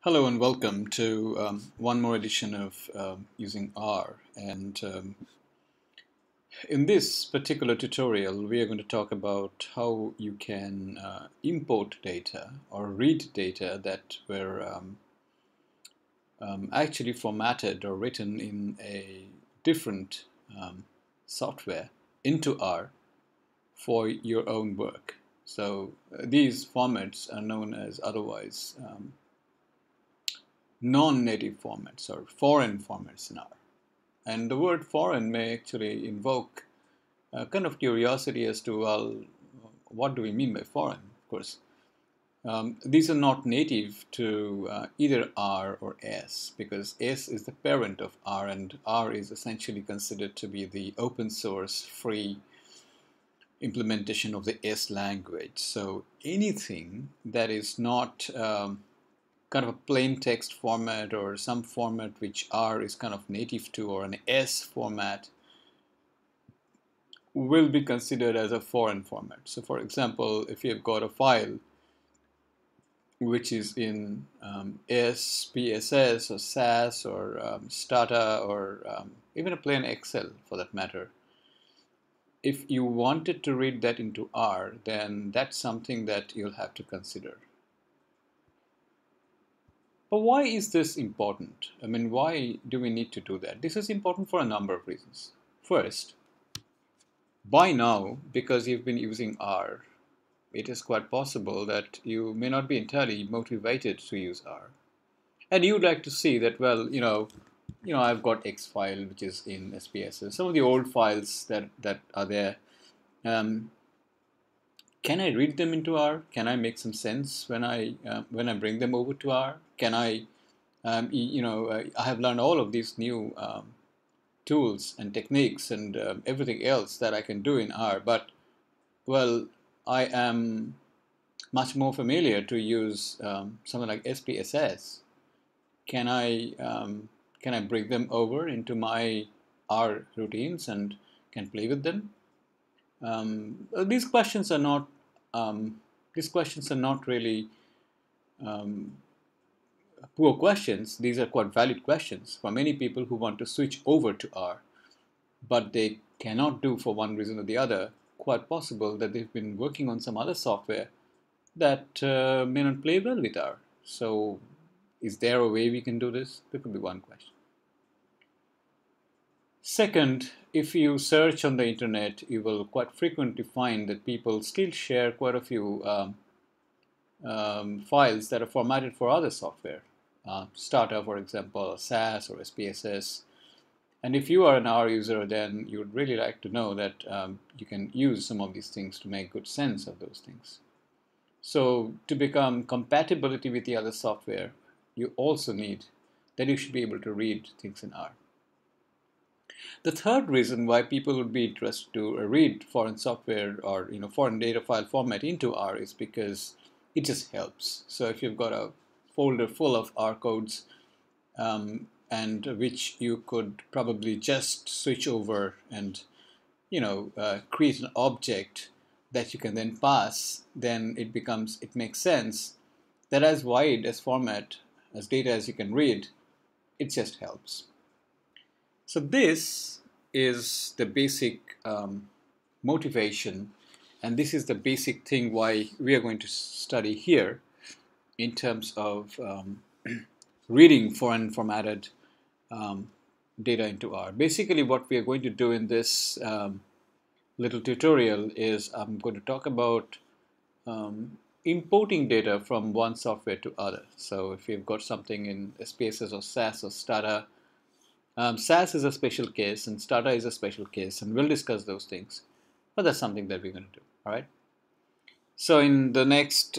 Hello and welcome to one more edition of using R. And in this particular tutorial, we are going to talk about how you can import data or read data that were actually formatted or written in a different software into R for your own work. So these formats are known as otherwise non-native formats or foreign formats in R. And the word foreign may actually invoke a kind of curiosity as to, well, what do we mean by foreign? Of course, these are not native to either R or S, because S is the parent of R, and R is essentially considered to be the open source free implementation of the S language. So anything that is not kind of a plain text format or some format which R is kind of native to, or an S format, will be considered as a foreign format. So for example, if you've got a file which is in SPSS or SAS or Stata or even a plain Excel for that matter, if you wanted to read that into R, then that's something that you'll have to consider. But why is this important? I mean, why do we need to do that? This is important for a number of reasons. First, by now, because you've been using R, it is quite possible that you may not be entirely motivated to use R. And you'd like to see that, well, I've got X file which is in SPSS. Some of the old files that are there, can I read them into R? Can I make some sense when I bring them over to R? Can I, I have learned all of these new tools and techniques and everything else that I can do in R, but well, I am much more familiar to use something like SPSS. Can I bring them over into my R routines and can play with them? These questions are not really poor questions. These are quite valid questions for many people who want to switch over to R, but they cannot do for one reason or the other. Quite possible that they've been working on some other software that may not play well with R. So is there a way we can do this? That could be one question. Second, if you search on the internet, you will quite frequently find that people still share quite a few files that are formatted for other software. Stata, for example, SAS or SPSS. And if you are an R user, then you would really like to know that you can use some of these things to make good sense of those things. So to become compatibility with the other software, you also need that you should be able to read things in R. The third reason why people would be interested to read foreign software or foreign data file format into R is because it just helps. So if you've got a folder full of R codes and which you could probably just switch over and create an object that you can then pass, then it makes sense that as wide as format as data as you can read, it just helps. So this is the basic motivation, and this is the basic thing why we are going to study here in terms of reading foreign formatted data into R. Basically, what we are going to do in this little tutorial is I'm going to talk about importing data from one software to other. So if you've got something in SPSS or SAS or Stata, SAS is a special case and Stata is a special case, and we'll discuss those things. But that's something that we're going to do. All right. So in the next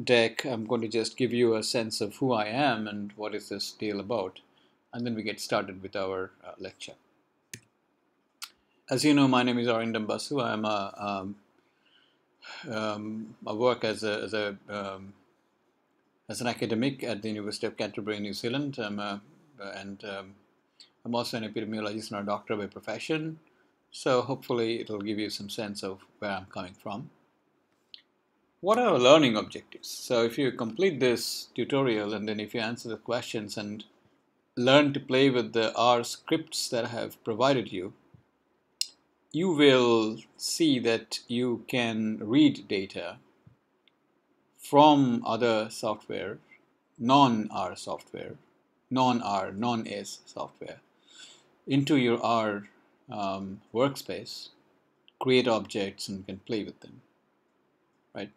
deck, I'm going to just give you a sense of who I am and what is this deal about, and then we get started with our lecture. As you know, my name is Arindam Basu. I'm I work as an academic at the University of Canterbury, New Zealand. I'm also an epidemiologist and a doctor by profession. So hopefully it'll give you some sense of where I'm coming from. What are our learning objectives? So if you complete this tutorial and then if you answer the questions and learn to play with the R scripts that I have provided you, you will see that you can read data from other software, non-R software, non-R, non-S software, into your R workspace, create objects, and you can play with them, right?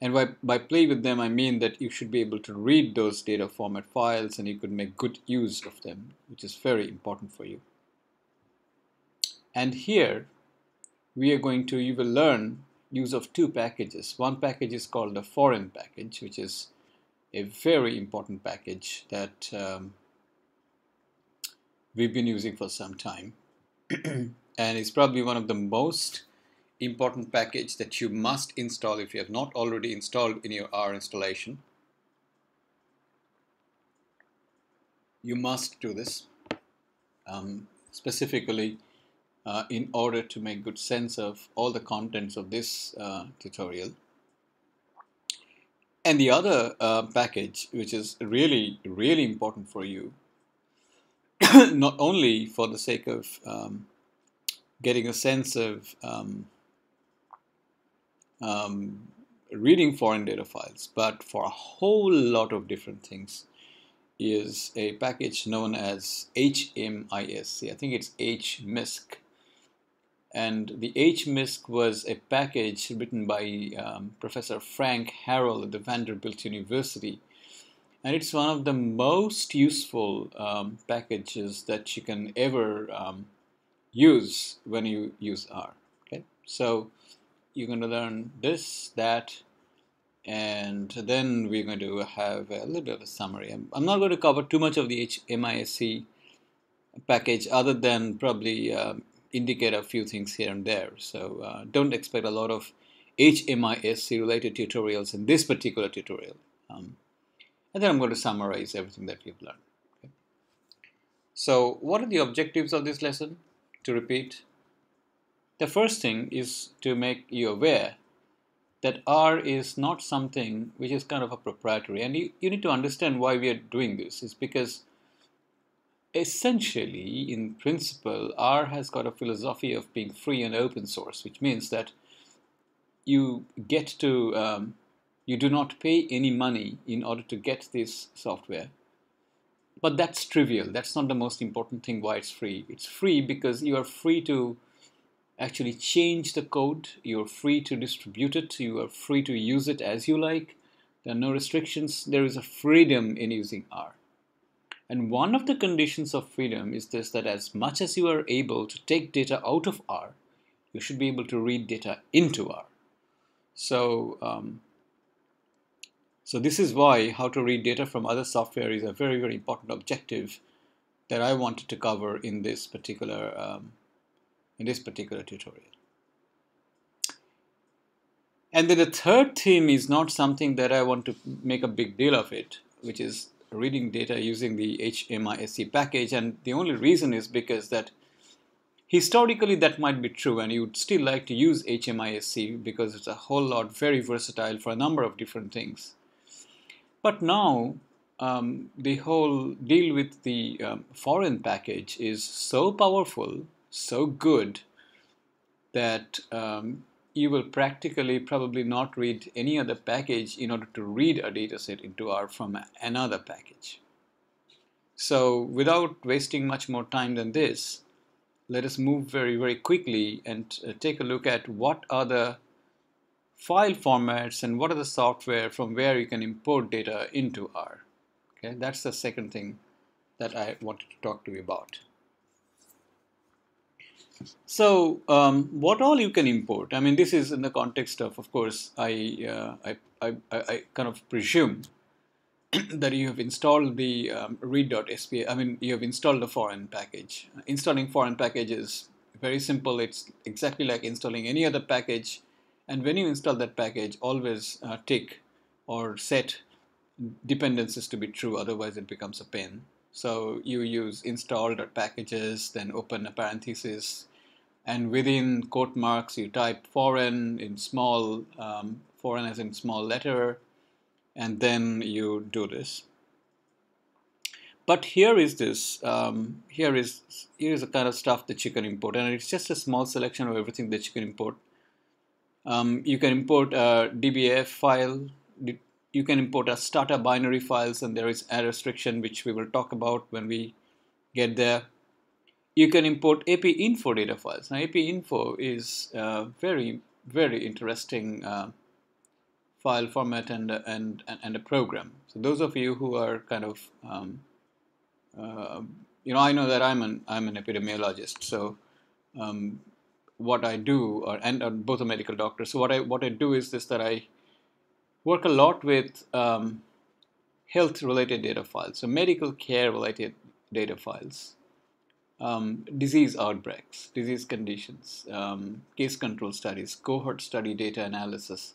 And by play with them, I mean that you should be able to read those data format files and you could make good use of them, which is very important for you. And here, you will learn use of two packages. One package is called the foreign package, which is a very important package that we've been using for some time. And it's probably one of the most important package that you must install if you have not already installed in your R installation. You must do this specifically in order to make good sense of all the contents of this tutorial. And the other package, which is really, really important for you, not only for the sake of getting a sense of reading foreign data files, but for a whole lot of different things, is a package known as HMISC. I think it's HMISC. And the HMISC was a package written by Professor Frank Harrell at the Vanderbilt University. And it's one of the most useful packages that you can ever use when you use R. Okay, so you're going to learn this, that, and then we're going to have a little bit of a summary. I'm not going to cover too much of the HMISC package other than probably indicate a few things here and there. So don't expect a lot of HMISC related tutorials in this particular tutorial. And then I'm going to summarize everything that you've learned. Okay. So what are the objectives of this lesson? To repeat, the first thing is to make you aware that R is not something which is kind of a proprietary, and you need to understand why we are doing this. It's because essentially, in principle, R has got a philosophy of being free and open source, which means that you get to, you do not pay any money in order to get this software. But that's trivial. That's not the most important thing why it's free. It's free because you are free to actually change the code, you're free to distribute it, you are free to use it as you like. There are no restrictions. There is a freedom in using R. And one of the conditions of freedom is this, that as much as you are able to take data out of R, you should be able to read data into R. So, so this is why how to read data from other software is a very, very important objective that I wanted to cover in this particular tutorial. And then the third theme is not something that I want to make a big deal of it, which is reading data using the HMISC package. And the only reason is because that historically that might be true and you'd still like to use HMISC because it's a whole lot very versatile for a number of different things. But now the whole deal with the foreign package is so powerful, so good, that you will practically probably not read any other package in order to read a dataset into R from another package. So without wasting much more time than this, let us move very, very quickly and take a look at what are the file formats and what are the software from where you can import data into R. Okay, that's the second thing that I wanted to talk to you about. So what all you can import? I mean, this is in the context of course, I kind of presume that you have installed the read.sp. I mean, you have installed the foreign package. Installing foreign package is very simple. It's exactly like installing any other package. And when you install that package, always tick or set dependencies to be true. Otherwise, it becomes a pain. So you use install.packages, then open a parenthesis, and within quote marks you type foreign in small foreign as in small letter, and then you do this. But here is this, here is the kind of stuff that you can import, and it's just a small selection of everything that you can import. You can import a DBF file. You can import a starter binary files, and there is a restriction which we will talk about when we get there. You can import Epiinfo data files. Now, Epiinfo is a very, very interesting file format and a program. So those of you who are kind of I know that I'm an epidemiologist, so what I do, and both a medical doctor. So what I do is this, that I work a lot with health-related data files, so medical care-related data files, disease outbreaks, disease conditions, case control studies, cohort study data analysis,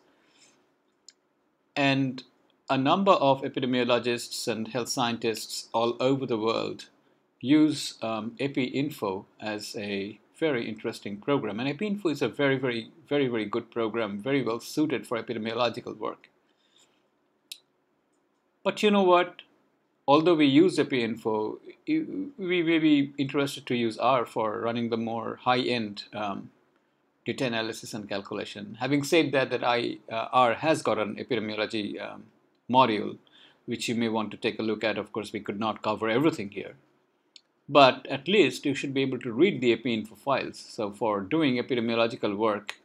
and a number of epidemiologists and health scientists all over the world use Epiinfo as a very interesting program. And Epiinfo is a very, very, very, very good program, very well suited for epidemiological work. But you know what? Although we use Epiinfo, we may be interested to use R for running the more high-end data analysis and calculation. Having said that R has got an epidemiology module, which you may want to take a look at. Of course, we could not cover everything here, but at least you should be able to read the Epiinfo files. So for doing epidemiological work,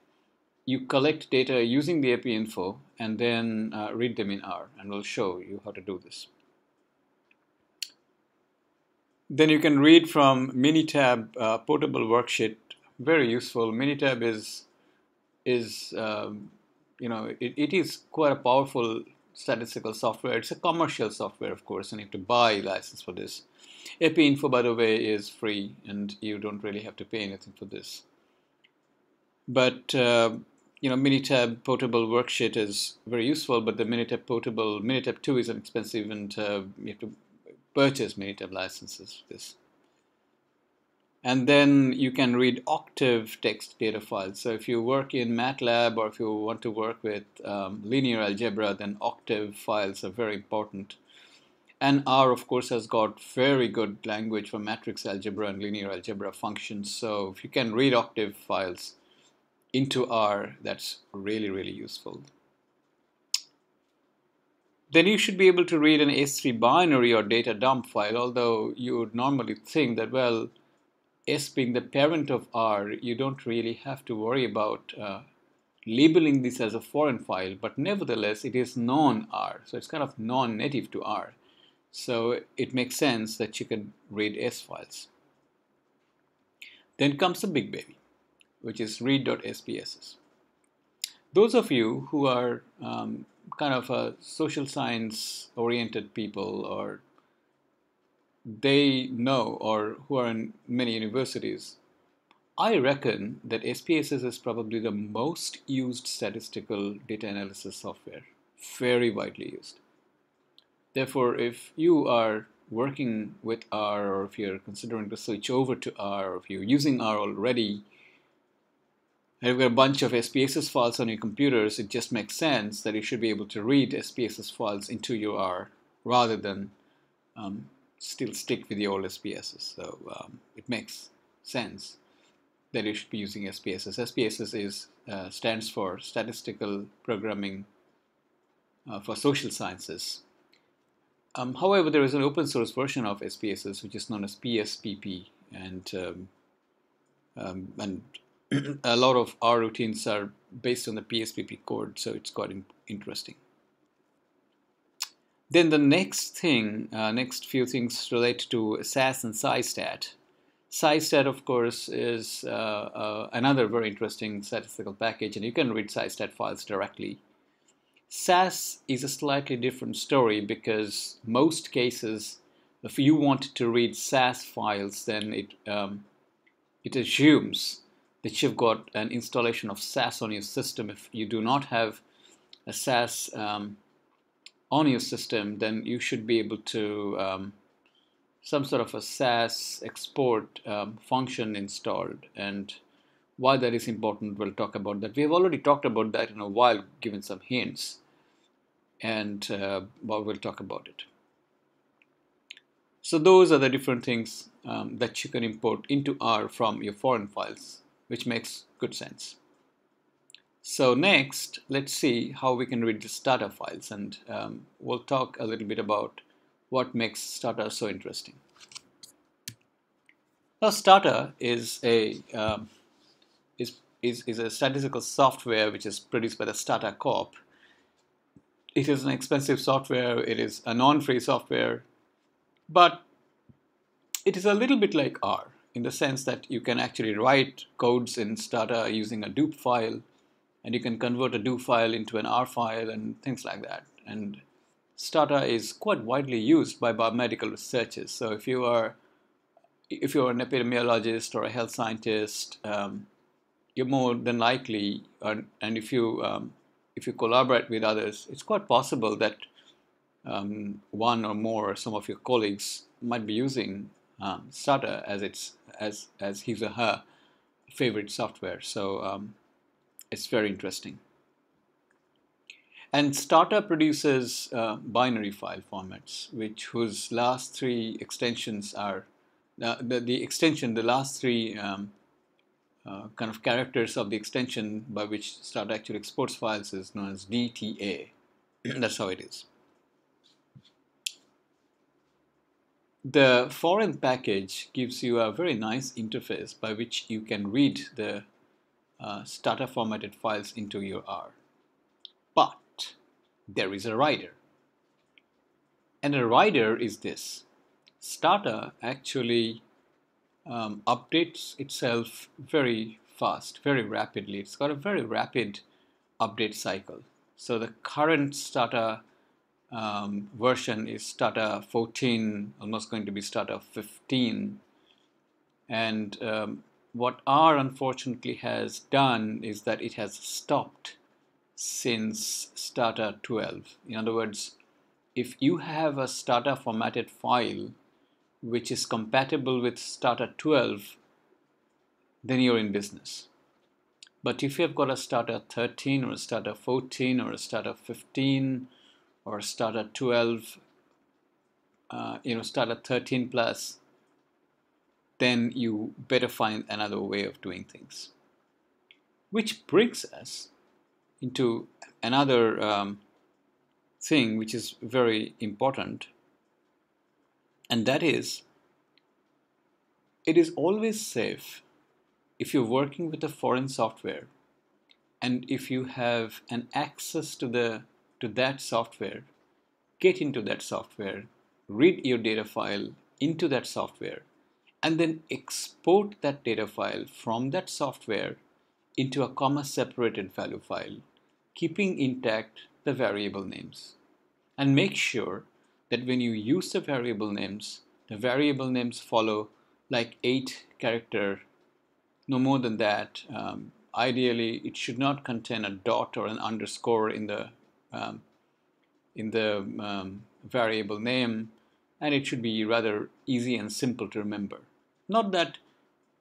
you collect data using the Epiinfo and then read them in R, and we'll show you how to do this. Then you can read from Minitab portable worksheet. Very useful. Minitab is it is quite a powerful statistical software. It's a commercial software, of course, and you have to buy a license for this. Epiinfo, by the way, is free, and you don't really have to pay anything for this. But Minitab portable worksheet is very useful, but the Minitab 2 is expensive, and you have to purchase Minitab licenses for this. And then you can read Octave text data files. So if you work in MATLAB, or if you want to work with linear algebra, then Octave files are very important. And R, of course, has got very good language for matrix algebra and linear algebra functions. So if you can read Octave files into R, that's really, really useful. Then you should be able to read an S3 binary or data dump file, although you would normally think that, well, S being the parent of R, you don't really have to worry about labeling this as a foreign file, but nevertheless, it is non-R, so it's kind of non-native to R. So it makes sense that you can read S files. Then comes the big baby, which is read.spss. Those of you who are kind of a social science oriented people, or they know, or who are in many universities, I reckon that SPSS is probably the most used statistical data analysis software, very widely used. Therefore, if you are working with R, or if you're considering to switch over to R, or if you're using R already, and you've got a bunch of SPSS files on your computers, it just makes sense that you should be able to read SPSS files into your R rather than still stick with the old SPSS. So it makes sense that you should be using SPSS. SPSS stands for Statistical Programming for Social Sciences. However, there is an open source version of SPSS which is known as PSPP, and a lot of R routines are based on the PSPP code, so it's quite interesting. Then the next few things relate to SAS and SciStat. SciStat, of course, is another very interesting statistical package, and you can read SciStat files directly. SAS is a slightly different story, because most cases, if you want to read SAS files, then it assumes that you've got an installation of SAS on your system. If you do not have a SAS on your system, then you should be able to some sort of a SAS export function installed, and Why that is important, we'll talk about that. We have already talked about that in a while, given some hints, and well, we'll talk about it. So those are the different things that you can import into R from your foreign files, which makes good sense. So next, let's see how we can read the starter files, and we'll talk a little bit about what makes starter so interesting. Now, starter is a is a statistical software which is produced by the Starter Corp. It is an expensive software. It is a non-free software, but it is a little bit like R in the sense that you can actually write codes in Starter using a dup file, and you can convert a dup file into an R file and things like that. And Starter is quite widely used by biomedical researchers. So if you're an epidemiologist or a health scientist, you're more than likely, and if you collaborate with others, it's quite possible that one or more, some of your colleagues might be using Starter as his or her favorite software. So it's very interesting. And Starter produces binary file formats, whose last three extensions are the last three kind of characters of the extension by which Starter actually exports files is known as DTA. That's how it is. The foreign package gives you a very nice interface by which you can read the Starter formatted files into your R. But there is a rider. And a rider is this. Starter actually updates itself very fast, very rapidly. It's got a very rapid update cycle. So the current Starter version is Starter 14, almost going to be Starter 15. And what R unfortunately has done is that it has stopped since Starter 12. In other words, if you have a Starter formatted file which is compatible with Starter 12, then you're in business. But if you've got a Starter 13 or a Starter 14 or a Starter 15 or a Starter 12, Starter 13 plus, then you better find another way of doing things. Which brings us into another thing which is very important, and that is, it is always safe if you're working with a foreign software and if you have an access to that software, get into that software, read your data file into that software, and then export that data file from that software into a comma-separated value file, keeping intact the variable names. And make sure that when you use the variable names follow like 8 character, no more than that. Ideally, it should not contain a dot or an underscore in the variable name, and it should be rather easy and simple to remember. Not that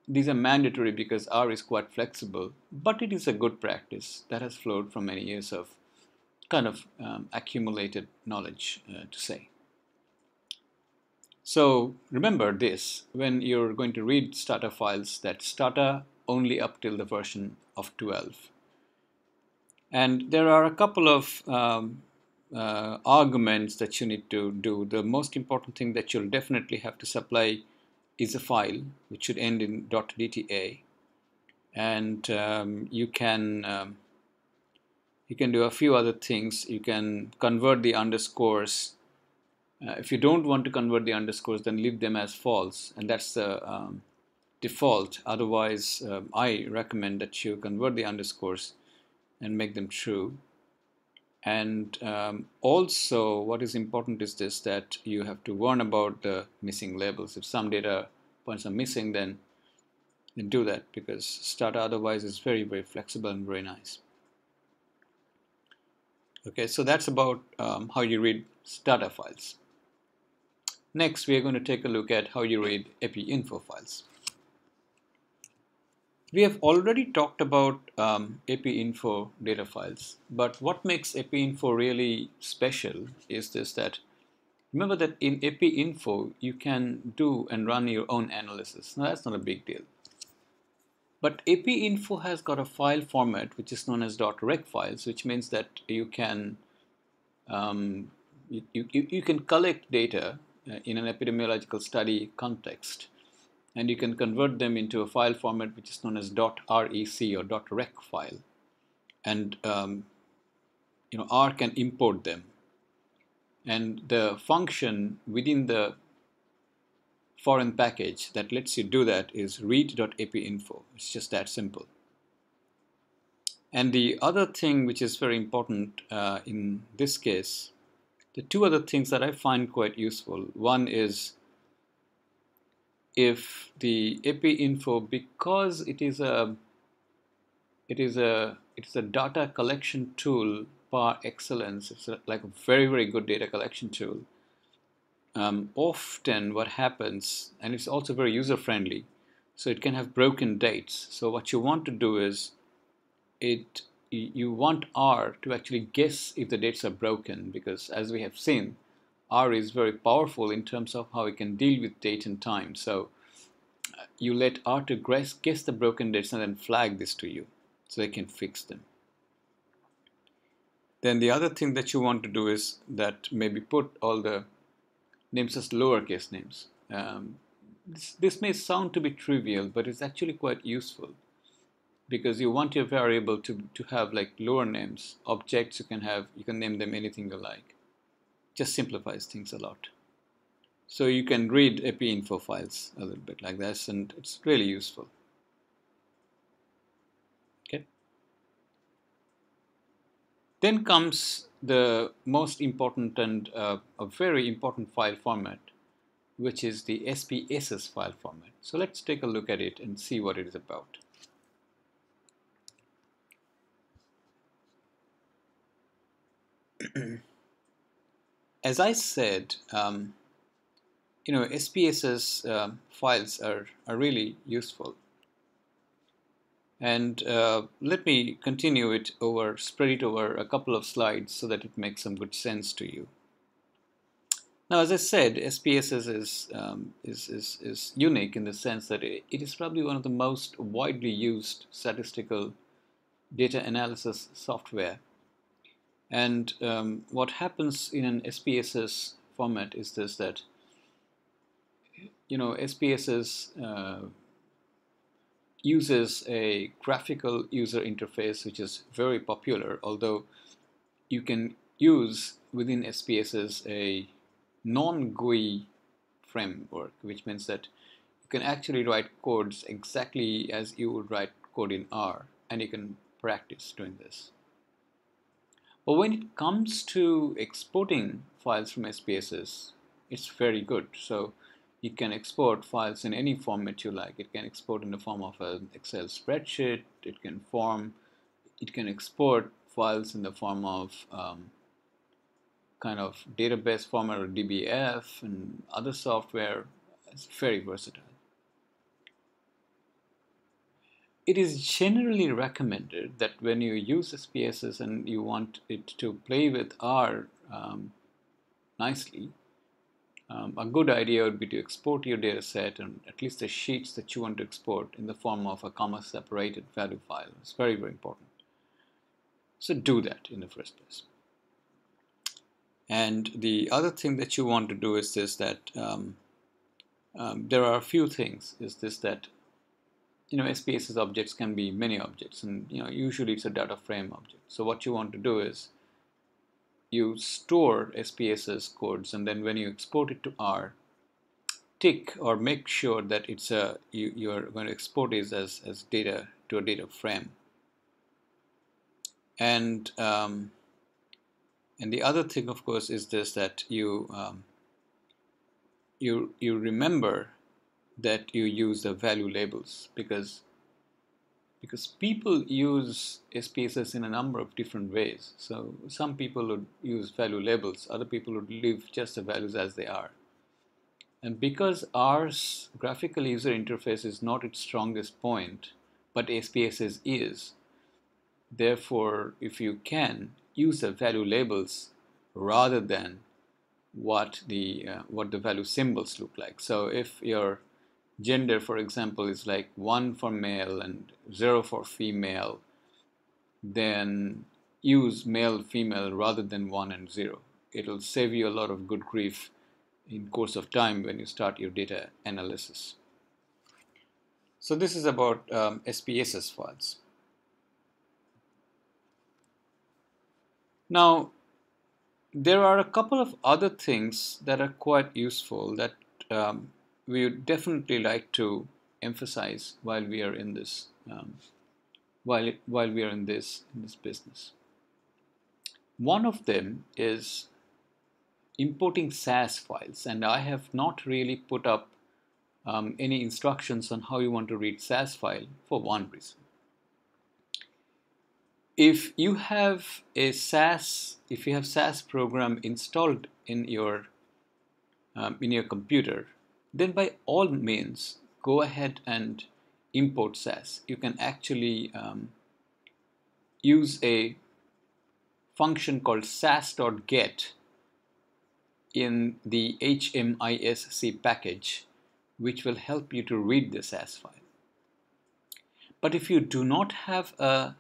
these are mandatory because R is quite flexible, but it is a good practice that has flowed from many years of kind of accumulated knowledge, to say. So remember this, when you're going to read Starter files, that Starter only up till the version of 12. And there are a couple of arguments that you need to do. The most important thing that you'll definitely have to supply is a file which should end in .dta, and you can do a few other things. You can convert the underscores. If you don't want to convert the underscores, then leave them as false, and that's the default. Otherwise, I recommend that you convert the underscores and make them true. And also, what is important is this, that you have to warn about the missing labels. If some data points are missing, then do that, because Starter otherwise is very, very flexible and very nice. Okay, so that's about how you read Starter files. Next, we are going to take a look at how you read Epiinfo files. We have already talked about Epiinfo data files, but what makes Epiinfo really special is this, that remember that in Epiinfo you can do and run your own analysis. Now that's not a big deal. But Epiinfo has got a file format which is known as .rec files, which means that you can you can collect data in an epidemiological study context, and you can convert them into a file format which is known as .rec or .rec file, and R can import them, and the function within the foreign package that lets you do that is read.epiinfo. It's just that simple. And the other thing which is very important in this case, the two other things that I find quite useful. One is if the Epiinfo, because it is a data collection tool par excellence. It's like a very good data collection tool. Often what happens, and it's also very user friendly, so it can have broken dates. So what you want to do is you want R to actually guess if the dates are broken, because as we have seen, R is very powerful in terms of how it can deal with date and time. So you let R to guess the broken dates and then flag this to you so they can fix them. Then the other thing that you want to do is that maybe put all the names as lowercase names. This may sound to be trivial, but it's actually quite useful, because you want your variable to have like lower names. Objects you can name them anything you like. Just simplifies things a lot. So you can read Epiinfo files a little bit like this, and it's really useful. Okay. Then comes the most important and a very important file format, which is the SPSS file format. So let's take a look at it and see what it is about. As I said, SPSS files are really useful. And let me continue it spread it over a couple of slides so that it makes some good sense to you. Now, as I said, SPSS is unique in the sense that it is probably one of the most widely used statistical data analysis software. And what happens in an SPSS format is this, that SPSS uses a graphical user interface which is very popular, although you can use within SPSS a non-GUI framework, which means that you can actually write codes exactly as you would write code in R, and you can practice doing this. But when it comes to exporting files from SPSS, it's very good. So you can export files in any format you like. It can export in the form of an Excel spreadsheet. It can export files in the form of kind of database format or DBF and other software. It's very versatile. It is generally recommended that when you use SPSS and you want it to play with R nicely, a good idea would be to export your data set and at least the sheets that you want to export in the form of a comma-separated value file. It's very important. So do that in the first place. And the other thing that you want to do is this, that there are a few things. Is this, that SPSS objects can be many objects, and usually it's a data frame object. So what you want to do is you store SPSS codes, and then when you export it to R, tick or make sure that it's you're going to export it as data to a data frame. And the other thing, of course, is this, that you remember that you use the value labels, because people use SPSS in a number of different ways. So some people would use value labels, other people would leave just the values as they are. And because R's graphical user interface is not its strongest point, but SPSS is. Therefore, if you can, use the value labels rather than what the value symbols look like. So if your gender, for example, is like 1 for male and 0 for female, then use male, female rather than 1 and 0. It'll save you a lot of good grief in course of time when you start your data analysis. So this is about SPSS files. Now, there are a couple of other things that are quite useful that we would definitely like to emphasize while we are in this while we are in this business. One of them is importing SAS files, and I have not really put up any instructions on how you want to read SAS file for one reason. If you have a SAS program installed in your computer, then by all means go ahead and import SAS. You can actually use a function called sas.get in the HMISC package, which will help you to read the SAS file. But if you do not have a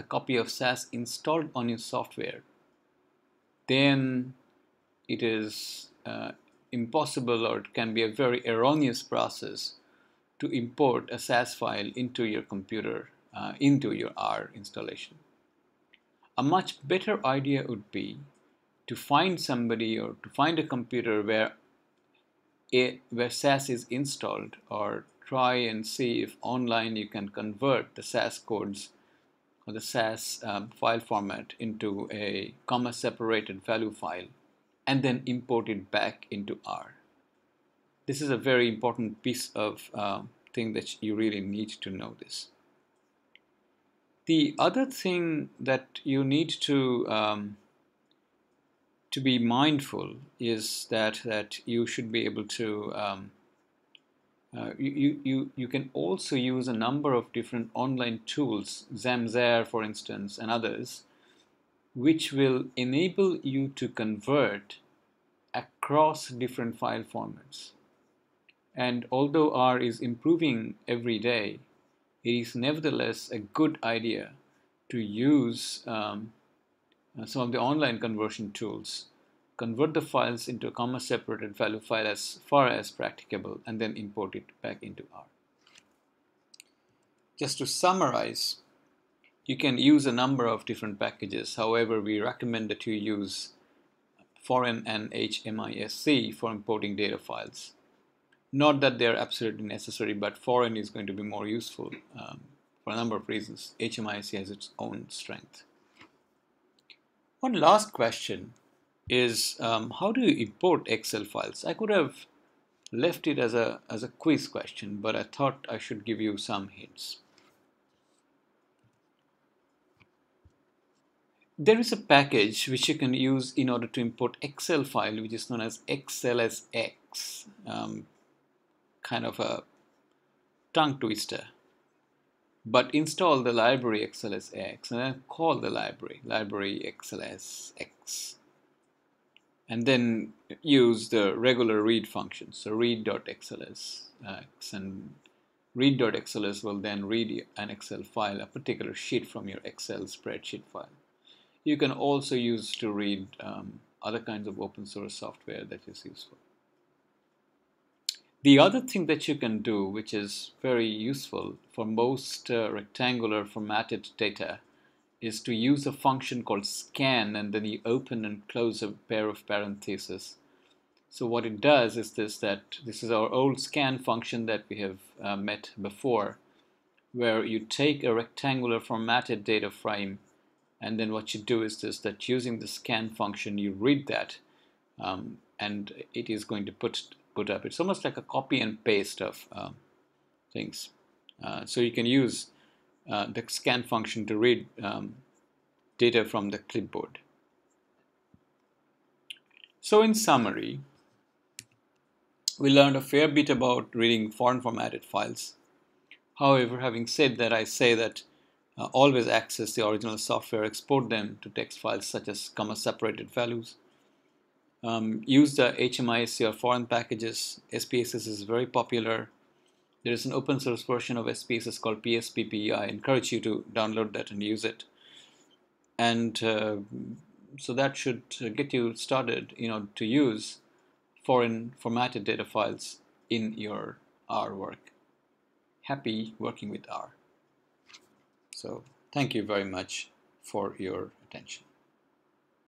copy of SAS installed on your software, then it is impossible, or it can be a very erroneous process to import a SAS file into your computer, into your R installation. A much better idea would be to find somebody or to find a computer where SAS is installed, or try and see if online you can convert the SAS codes or the SAS file format into a comma-separated value file and then import it back into R. This is a very important piece of thing that you really need to know this. The other thing that you need to be mindful is that you should be able to you can also use a number of different online tools, Zamzare for instance, and others, which will enable you to convert across different file formats. And although R is improving every day, it is nevertheless a good idea to use some of the online conversion tools, convert the files into a comma-separated value file as far as practicable, and then import it back into R. Just to summarize, you can use a number of different packages. However, we recommend that you use foreign and HMISC for importing data files. Not that they're absolutely necessary, but foreign is going to be more useful for a number of reasons. HMISC has its own strength. One last question is how do you import Excel files? I could have left it as a quiz question, but I thought I should give you some hints. There is a package which you can use in order to import Excel file, which is known as XLSX. Kind of a tongue twister. But install the library XLSX and then call the library XLSX. And then use the regular read functions. So read.xls, and read.xls will then read an Excel file, a particular sheet from your Excel spreadsheet file. You can also use to read other kinds of open source software that is useful. The other thing that you can do, which is very useful for most rectangular formatted data, is to use a function called scan, and then you open and close a pair of parentheses. So what it does is that this is our old scan function that we have met before, where you take a rectangular formatted data frame, and then what you do is that using the scan function you read that, and it is going to put up. It's almost like a copy and paste of things. So you can use the scan function to read data from the clipboard. So in summary, we learned a fair bit about reading foreign formatted files. However, having said that, I say that always access the original software, export them to text files such as comma-separated values. Use the HMISC or foreign packages. SPSS is very popular. There is an open source version of SPSS called PSPP. I encourage you to download that and use it. And so that should get you started, to use foreign formatted data files in your R work. Happy working with R. So thank you very much for your attention.